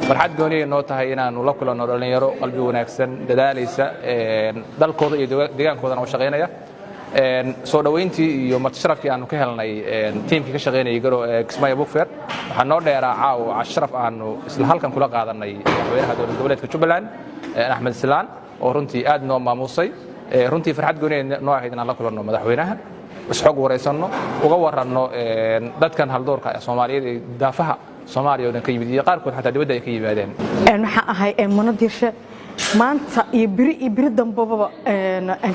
farxad gooni noo tahay inaanu la kulanno dhalinyaro qalbi wanaagsan dadaalaysa dalkooda iyo deegaankoodana u shaqeynaya soo dhaweyntii iyo martisharafkii aanu ka helnay tiimkii ka shaqeynayay Kismaayo Book Fair waxaa noo dheeraa caawa casharaf aanu isla halkan kula qaadanay madaxweynaha dowlad goboleedka Jubbaland Axmed Islaan oo runtii aad noo maamusay runtii farxad gooni noo ahayd inaan la kulanno madaxweynaha isxog wareysano uga waranno dadkan haldoorka Soomaaliyeed ee daafaha Soomaaliya oo ka yimid iyo qaarkood xataa dibadda ay ka yimaadeen waxa ahay Munadirsha maanta iyo biri dambaba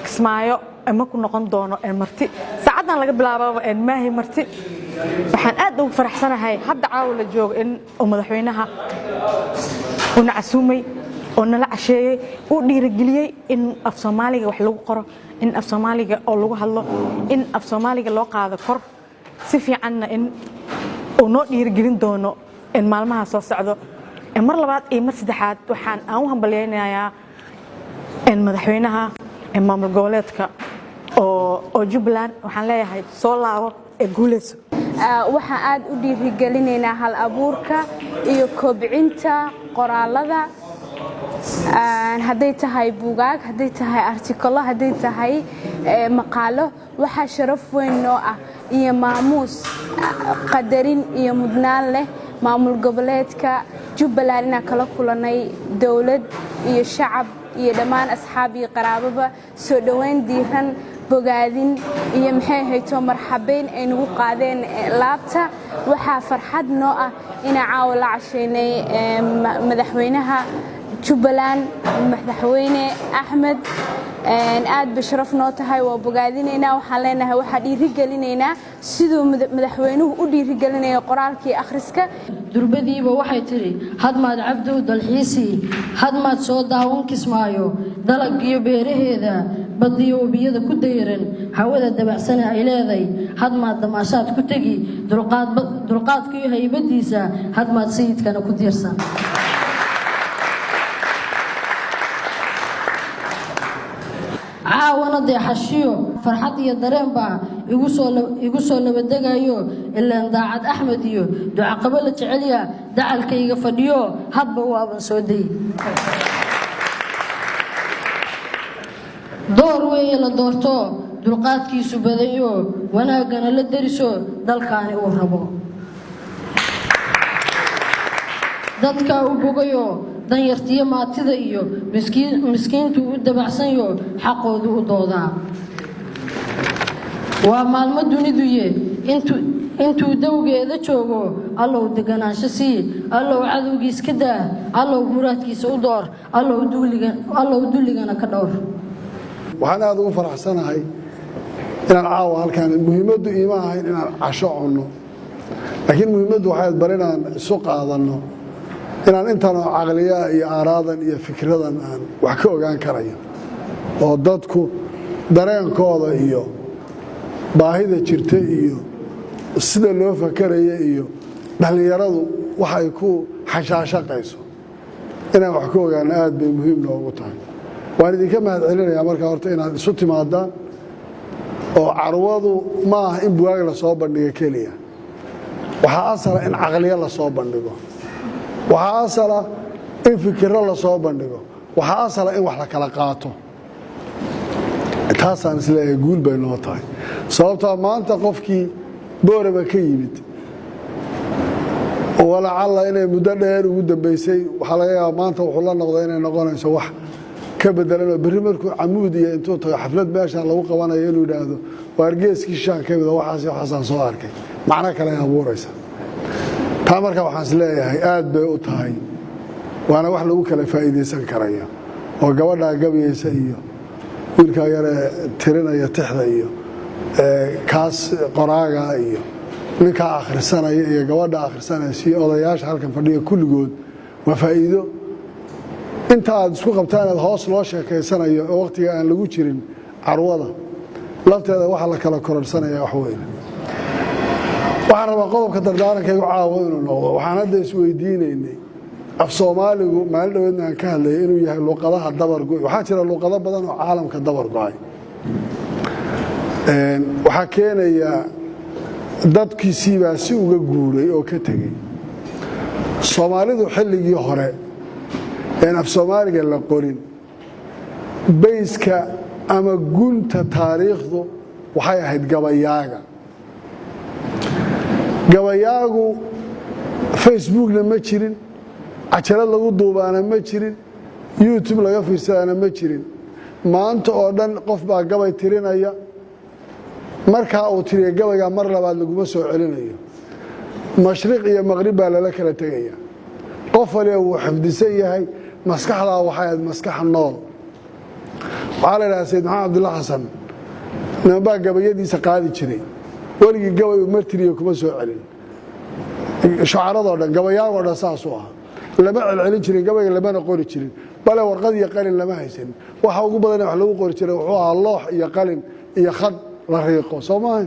Kismaayo ama ku noqon doono marti saacadan laga bilaabo maahi marti waxaan aad ugu faraxsanahay hadda caawa la joogo in madaxweynaha uu nacasuumay oo nala casheeyay uu dhiirigeliyay in af Soomaaliga wax lagu qoro in af Soomaaliga oo lagu hadlo in af Soomaaliga loo qaado kor si fiicanna in uu noo dhiirigelin doono in maalmaha soo socdo mar labaad iyo mar saddexaad waxaan u hambaleynayaa in madaxweynaha maamul goboleedka oo Jubbaland waxaan leeyahay soo laabo ee guuleyso waxaan aad u dhiirigelinaynaa hal abuurka iyo kobcinta qoraalada hadday tahay buugaag hadday tahay artikalo hadday tahay maqaalo waxa sharaf weyn noo ah iyo maamuus qadarin iyo mudnaan leh maamul goboleedka Jubbaland inaan kala kulanay dawlad iyo shacab iyo dhammaan asxaab iyo qaraababa soo dhaweyn diiran bogaadin iyo maxay hayto marxabeyn ay nagu qaadeen laabta waxa farxad noo ah inaan caawa la casheynay madaxweynaha Jubbaland madaxweyne Axmed aad basharaf noo tahay waa bogaadinaynaa waxaan leenahay waxa dhiirigelinaynaa sidoo madaxweynuhu u dhiirigelinayo qoraalkii akhriska durbadiiba waxay tiri hadmaad cabdu dalxiisi hadmaad soo daawan Kismaayo dalag iyo beeraheeda badiyo biyada ku dayran hawada dabacsan ay leedahay hadmaad damaashaad ku tagi dulqaadkii haybadiisa hadmaad sayidkana ku diirsan caawana deexashiyo farxad iyo dareen baa igu soo nabadagayo ilaa daacad Axmed iyo duca qabala jeceliya dacalkayga fadhiyo hadba waaban soo day door weeye la doorto dulqaadkiisu badayo wanaagana la dariso dalkaani uu rabo dadka u bogayo dan yartiyo maatida iyo miskiintu u dabacsanyo xaqoodu u doodaa waa maalmo duniduye intuu dawgeeda joogo allow deganaansho sii allow cadowgiis ka daa allow muraadkiisa u door allow duligana ka dhowr waxaan aad ugu faraxsanahay inaan caawa halkaan muhiimaddu iima ahayn inaan casho cunno laakiin muhiimaddu waxay bar inaan isu qaadanno inaan intaanoo caqliyaha iyo aaraadan iyo fikradan aan wax ka ogaan karayo oo dadku dareenkooda iyo baahida jirta iyo sida loo fakaraya iyo dhalinyaradu waxay ku xashaashaqayso inaan wax ka ogaano aad bay muhiim noogu tahay waan idinka mahadcelinayaa markaa horta inaad isu timaadaan oo carwadu ma aha in bugaag la soo bandhigo keliya waxaa asala in caqliyo la soo bandhigo waxaa asala in fikirro la soo bandhigo waxaa asala in wax la kala qaato taasaan isleeyahay guul bay noo tahay sababtoo maanta qofkii booraba ka yimid walacalla inay muddo dheer ugu dambaysay waxaa laga yaabaa maanta wuxuu la noqday inay noqonayso wax ka bedelanoo berri markuu camuud iyo intuu tago xaflad meeshaan lagu qabanayo inuu yidhaahdo waargeeskii shaan ka mida waxaas waxaasaan soo arkay macno kale ay abuuraysa taa marka waxaan is leeyahay aad bay u tahay waana wax lagu kala faa'iidaysan karaya oo gabadhaa gabayaysa iyo wiilkaa yaree tirinaya tixda iyo kaas qoraaga iyo ninkaa akhrisanaya iyo gabadha akhrisanaya si odayaasha halkan fadhiya kulligood waa faa'iido inta aad isku qabtaan inaad hoos loo sheekaysanayo oo wakhtiga aan lagu jirin carwada lafteeda waxa la kala kororsanaya wax weyn waxaan rabaa qodobka dardaarankaygu caawa inuu noqdo waxaan hadda isweydiinaynay af Soomaaligu maalin dhaweedna aan ka hadlayay inuu yahay luqadaha dabargo waxaa jira luqado badan oo caalamka dabargo'ay waxaa keenaya dadkiisii baa si uga guuray oo ka tegey soomaalidu xilligii hore ee af Soomaaliga la qorin bayska ama gunta taariikhdu waxay ahayd gabayaagu facebookna ma jirin cajalad lagu duubaana ma jirin youtube laga fiirsadaana ma jirin maanta oo dhan qof baa gabay tirinaya markaa uu tiriyo gabayga mar labaad laguma soo celinayo mashriq iyo maqrib baa lala kala tegaya qof waliba wuu xifdisan yahay maskaxdaa waxay ahayd maskax nool waxaa la yidhaha sayid maxamed cabdulla xasan nimanbaa gabayadiisa qaadi jiray weligii gabay uu martiriyo kuma soo celin shucaradoo dhan gabayaagoo dhan saasuu ahaa lama celcelin jirin gabayga lamana qori jirin bale warqad iyo qalin lama haysan waxa ugu badan wax lagu qori jiray wuxuu ahaa loox iyo qalin iyo khad la riiqo soo maaha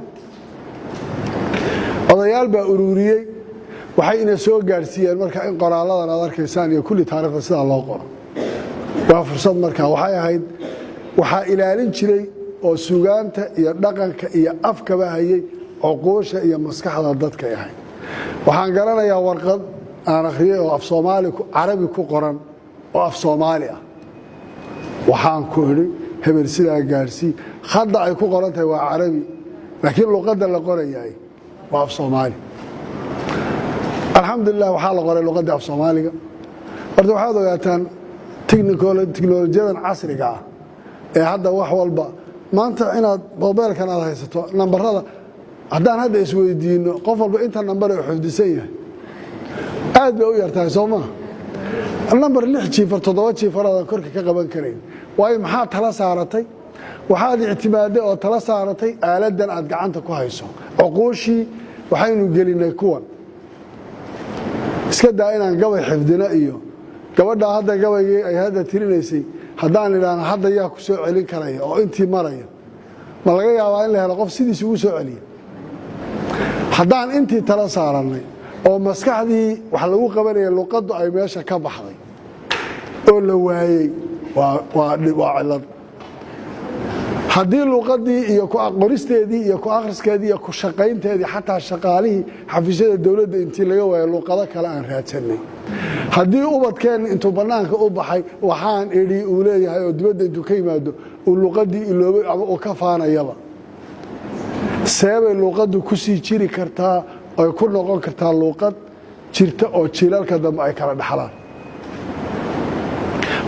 odayaal baa ururiyey waxay ina soo gaarsiiyeen marka in qoraaladan aad arkaysaan iyo kulli taariikhda sidaa loo qoro waa fursad markaa waxay ahayd waxaa ilaalin jiray oo sugaanta iyo dhaqanka iyo afkaba hayay cuquusha iyo maskaxda dadkay ahayd waxaan garanayaa warqad aan akhriyey oo af Soomaali carabi ku qoran oo af Soomaali ah waxaan ku idhi hebel sidaa gaarsii khadda ay ku qoran tahay waa carabi laakiin luqadda la qorayaay waa af Soomaali alxamdulillah waxaa la qoray luqadda af Soomaaliga horta waxaad ogaataan tiknolojiyadan casriga ah ee hadda wax walba maanta inaad mobilkan aad haysato nambarada haddaan hadda isweydiino qof walba inta nambar uu xifdisan yahay aad bay u yartahay soo maaha nambar 6 jiifar 7 jiifar aad korka ka qaban karayn waayo maxaa tala saaratay waxaad ictimaaday oo tala saaratay aaladan aad gacanta ku hayso cuquushii waxaynu gelinay kuwan iska daa inaan gabay xifdina iyo gabadha hadda gabaygii ay hadda tirinaysay haddaan idhaahno hadda yaa ku soo celin karaya oo intii maraya ma laga yaabaa in la helo qof sidiisa ugu soo celiya haddaan intii tala saarannay oo maskaxdii wax lagu qabanaya luqaddu ay meesha ka baxday oo la waayey waa cilad haddii luqadii iyo ku qoristeedii iyo ku akhriskeedii iyo ku shaqaynteedii xataa shaqaalihii xafiisyada dowladda intii laga waayo luqado kale aan raadsanay haddii ubadkeenna intuu bannaanka u baxay waxaan idhi uu leeyahay oo dibadda intuu ka yimaado uu luqadii iloobay ama uu ka faanayaba seebay luqaddu ku sii jiri kartaa ay ku noqon kartaa luqad jirta oo jiilalka dambe ay kala dhaxlaan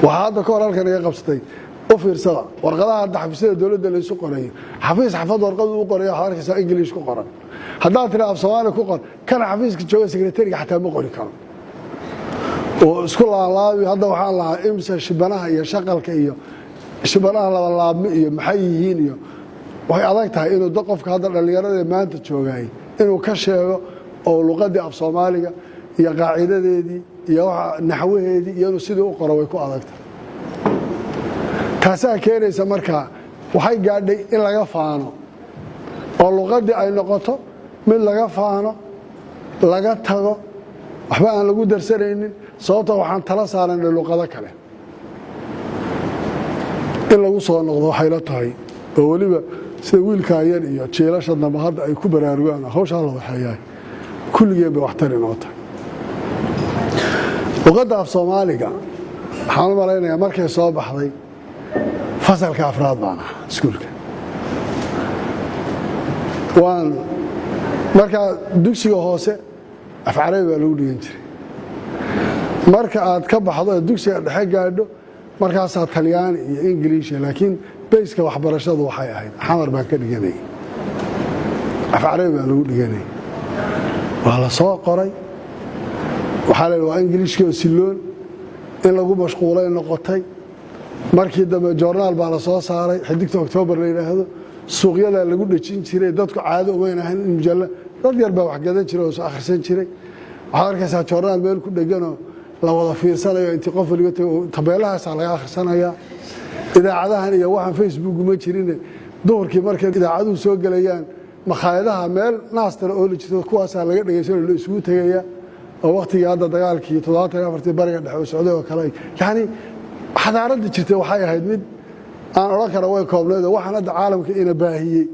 waxaa hadda ka hor halkan iga qabsatay u fiirsada warqadaha hadda xafiisyada dowladda laysu qorayo xafiis xafad warqadu u qorayo waxaad arkaysaa ingiliish ku qoran haddaad tiri af Soomaali ku qor kana xafiiska jooga sekretariga xataa ma qori karo oo isku laalaabi hadda waxaan lahaa imsa shibanaha iyo shaqalka iyo shibanaha laba laabmi iyo maxay yihiin iyo way adag tahay inuu qofka hadda dhalinyarada maanta joogay inuu ka sheego oo luqadii af Soomaaliga iyo qaacidadeedii iyo waxa naxwaheedii iyo sidii u qoro way ku adag tahay taasaa keenaysa markaa waxay gaadhay in laga faano oo luqadii ay noqoto mid laga faano laga tago waxba aan lagu darsanaynin sababta waxaan tala saaranay luqado kale in lagu soo noqdo waxay la tahay oo weliba sida wiilka yar iyo jeelasha dambe hadda ay ku baraarugaan hawsha la waxayay kulligeen bay waxtar inoo tahay luqadda af Soomaaliga waxaan malaynayaa markay soo baxday fasalka afraad baan iskuulka waan marka dugsiga hoose af Carabi baa lagu dhigan jiray marka aad ka baxdo dugsiga dhexe gaadho markaas Talyaani iyo Ingiriisi laakiin bayska waxbarashadu waxay ahayd xamar baan ka dhiganay af Carabi baa lagu dhiganay waa la soo qoray waxaa la waa Ingiriiska oo siloon in lagu mashquulay noqotay markii dambe joornaal baa la soo saaray xidigta October la yiraahdo suuqyada lagu dhajin jiray dadku caado uma ahayn in mujalla dad yar baa wax gadan jiray oo soo akhrisan jiray waxaad arkaysaa joornaal meel ku dhaganoo la wada fiirsanayo intii qof waliba tabeelahaas laga akhrisanaya idaacadahan iyo waxaan Facebook ma jirin duhurkii markay idaacaduhu soo galayaan makhaayadaha meel naastar oo la jirto kuwaas laga dhageysanayo la isugu tagaya oo waqtigii hadda dagaalkii 74 bariga dhexe oo socday oo kale yani xadaaradda jirtay waxay ahayd mid aan oran karo way koobneed waxaan hadda caalamka ina baahiyay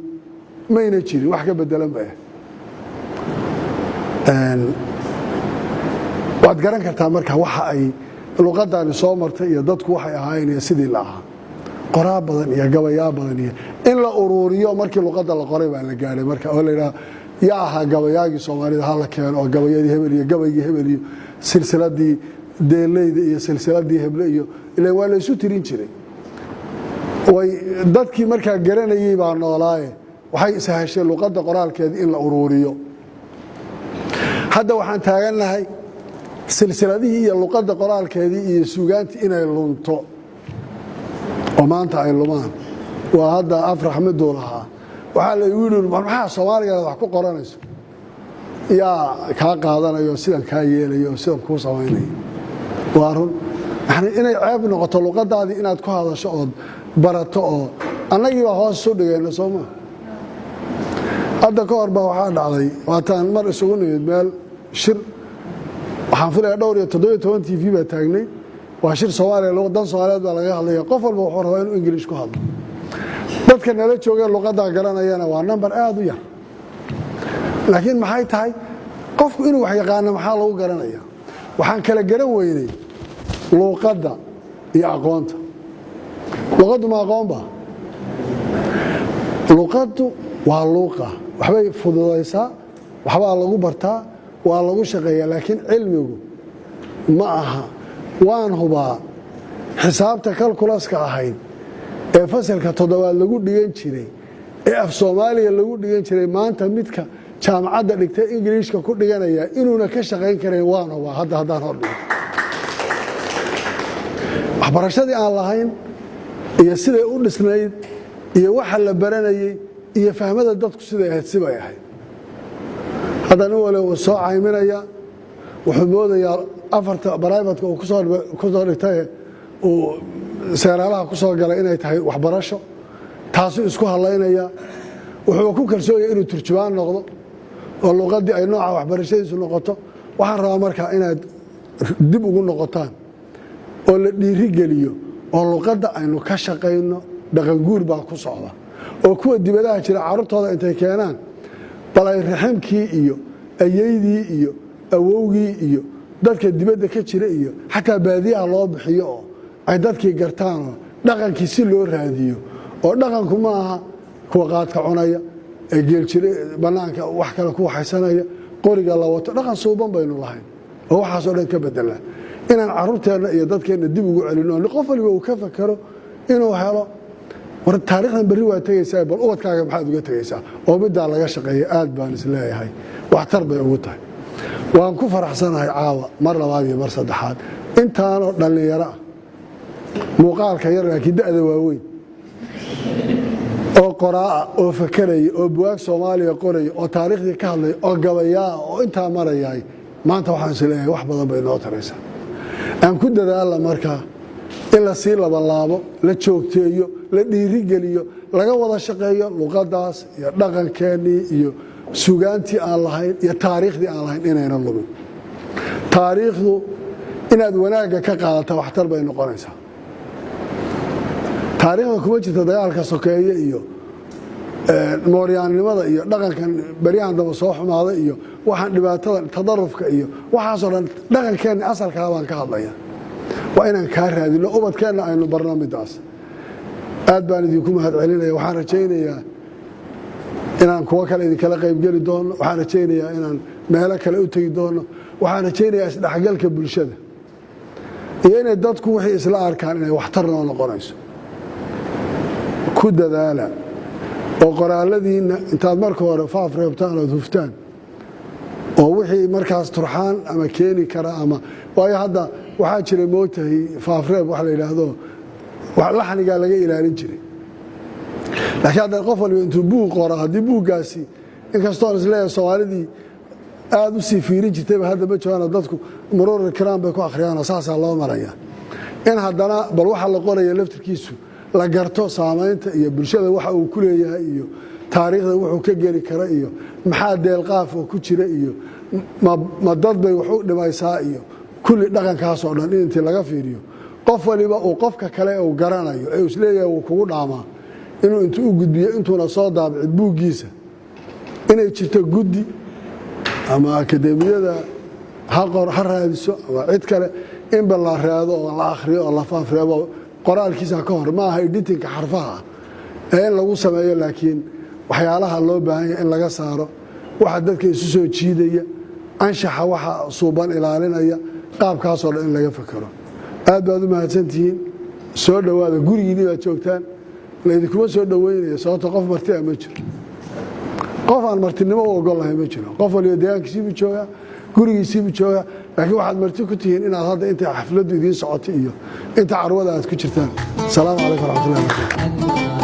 mayna jirin wax ka bedelan baa waad garan kartaa marka waxa ay luqadani soo martay iyo dadku waxay ahaayeen sidii la ahaa qoraa badan iyo gabayaa badan iyo in la ururiyo markii luqadda la qoray baa la gaaray marka oo la yiraahdo yaa ahaa gabayaagii Soomaalida hal keen oo gabayadii hebel iyo gabaygii hebel iyo silsiladii deeleyda iyo silsiladii hebel iyo ilaa waa la isu tirin jiray way dadkii markaa garanayay baa noolaaye waxay sahashay luqadda qoraalkeeda in la ururiyo hadda waxaan taaganahay silsiladii iyo luqadda qoraalkeedii iyo suugaantii inay lunto oo maanta ay lumaan waa hadda afrax miduu lahaa waxaa la yidhi maxaa Soomaaliga wax ku qoranayso yaa kaa qaadanayo sidan kaa yeelayo sidan ku samaynayo waa run inay ceeb noqoto luqadaadii inaad ku hadasho oo barato oo annagii baa hoos soo dhigayna Soomaa hadda ka hor baa waxaa dhacday waataan mar isugu nimid meel shir waxaan filayaa dhowr iyo 17 TV baa taagnay waa shir Soomaaliya luqadan Soomaaliyeed baa laga hadlayaa qof walba wuxuu rabaa inuu Ingiriis ku hadlo dadka nala jooga luqadda garanayana waa number aad u yar laakiin maxay tahay qofku inuu wax yaqaan maxaa lagu garanayaa waxaan kala garan weynay luqadda iyo aqoonta luqaddu ma aqoonba luqaddu waa luqa waxbay fududaysaa waxbaa lagu bartaa waa lagu shaqeeyaa laakiin cilmigu ma aha waan hubaa xisaabta kalkulaska ahayd ee fasalka 7aad lagu dhigan jiray ee af Soomaaliya lagu dhigan jiray maanta midka jaamacadda dhigtay Ingiriiska ku dhiganaya inuuna ka shaqeyn karin waan hubaa haddaan hor dhigo waxbarashadii aan lahayn iyo siday u dhisnayd iyo waxa la baranayay iyo fahmada dadku siday ahayd sibay ahayd haddana wala soo cayminaya wuxuu moodayaa afarta baraybaadka uu ku soo dhigtay oo seeraalaha ku soo galay inay tahay waxbarasho taasi isku halaynaya wuxuu ku kalsooyay inuu turjubaan noqdo oo luqadii ay nooca waxbarashadiisu noqoto waxaan rabaa markaa inaad dib ugu noqotaan oo la dhiiri geliyo oo luqadda aynu ka shaqeyno dhaqan guur baa ku socda oo kuwa dibadaha jira carruurtooda intay keenaan bal ay raximkii iyo ayeydii iyo awowgii iyo dadka dibadda ka jira iyo xataa baadiyaha loo bixiyo oo ay dadkii gartaan dhaqankii si loo raadiyo oo dhaqanku ma aha kuwa qaadka cunaya ee geel jira banaanka wax kale ku waxaysanaya qoriga la wato dhaqan suuban baynu lahayn oo waxaas oo dhan ka bedela inaan carruurteena iyo dadkeena dib ugu celino qof waliba uu ka fakaro inuu helo war taariikhdan bari waa tagaysaa bal ubadkaaga maxaad uga tagaysaa oo middaa laga shaqeeyo aad baan isleeyahay waxtar bay ugu tahay waan ku faraxsanahay caawa mar labaad iyo mar saddexaad intaanoo dhallinyaro ah muuqaalka yar laakiin da'da waaweyn oo qoraa oo fakaraya oo buwaag Soomaaliya qoraya oo taariikhdii ka hadlay oo gabayaa oo intaa marayay maanta waxaan isleeyahay wax badan bay noo taraysaa aan ku dadaala markaa in la sii labanlaabo la joogteeyo la dhiirigeliyo laga wada shaqeeyo luqadaas iyo dhaqankeennii iyo sugaantii aan lahayn iyo taariikhdii aan lahayn inayna lumin taariikhdu inaad wanaagga ka qaadata waxtar bay noqonaysaa taariikhda kuma jirta dagaalka sokeeye iyo mooryaannimada iyo dhaqankan baryahan daba soo xumaaday iyo waxaan dhibaatada tadarufka iyo waxaasoo dhan dhaqankeenna asalkaa baan ka hadlaya waa inaan kaa raadino ubadkeenna aynu barno midaas aad baan idinku mahad celinaya waxaan rajaynayaa inaan kuwa kale idinkala qaybgeli doono waxaan rajaynayaa inaan meelo kale u tegi doono waxaan rajaynayaa isdhexgalka bulshada iyo inay dadku wixii isla arkaan inay waxtar noo noqonayso ku dadaala oo qoraaladiinna intaad marka hore faaf reebtaan ood huftaan oo wixii markaas turxaan ama keeni kara ama waayo hadda waxaa jiray moogtahay faafreeb wax la yidhaahdo laxnigaa laga ilaalin jiray laakiin hadda qof waliba intuu buug qoro haddii buuggaasi inkastoon isleeyahay soomaalidii aad u sii fiirin jirtayba hadda ma joogaano dadku muruur kiraan bay ku akhriyaanoo saasaa loo maraya in haddana bal waxa la qoraya laftirkiisu la garto saamaynta iyo bulshada waxa uu ku leeyahay iyo taariikhda wuxuu ka geli kara iyo maxaa deelqaaf oo ku jira iyo ma dad bay wax u dhimaysaa iyo kulli dhaqankaas oo dhan intii laga fiiriyo qof waliba uu qofka kale uu garanayo ee isleeyahay uu kugu dhaamaa inuu intuu u gudbiyo intuuna soo daabicin buuggiisa inay jirto guddi ama akademiyada ha raadiso ama cid kale inba la raado oo la akhriyo oo la faafreebo qoraalkiisa ka hor ma aha editinka xarfaha ee in lagu sameeyo laakiin waxyaalaha loo baahan yahay in laga saaro waxa dadka isu soo jiidaya anshaxa waxa suuban ilaalinaya qaabkaasoo dhan in laga fakaro aad baad u mahadsantihiin soo dhowaada gurigiinii baad joogtaan laydinkuma soo dhoweynaya sababto qof marti ah ma jiro qof aan martinimo u ogol lahay ma jiro qof waliba deegaankiisiibuu joogaa gurigiisiibuu joogaa laakiin waxaad marti ku tihiin inaad hadda inta xafladdu idiin socotay iyo inta carwada aad ku jirtaan asalaamu calaykum waraxmatullahi wabarakatu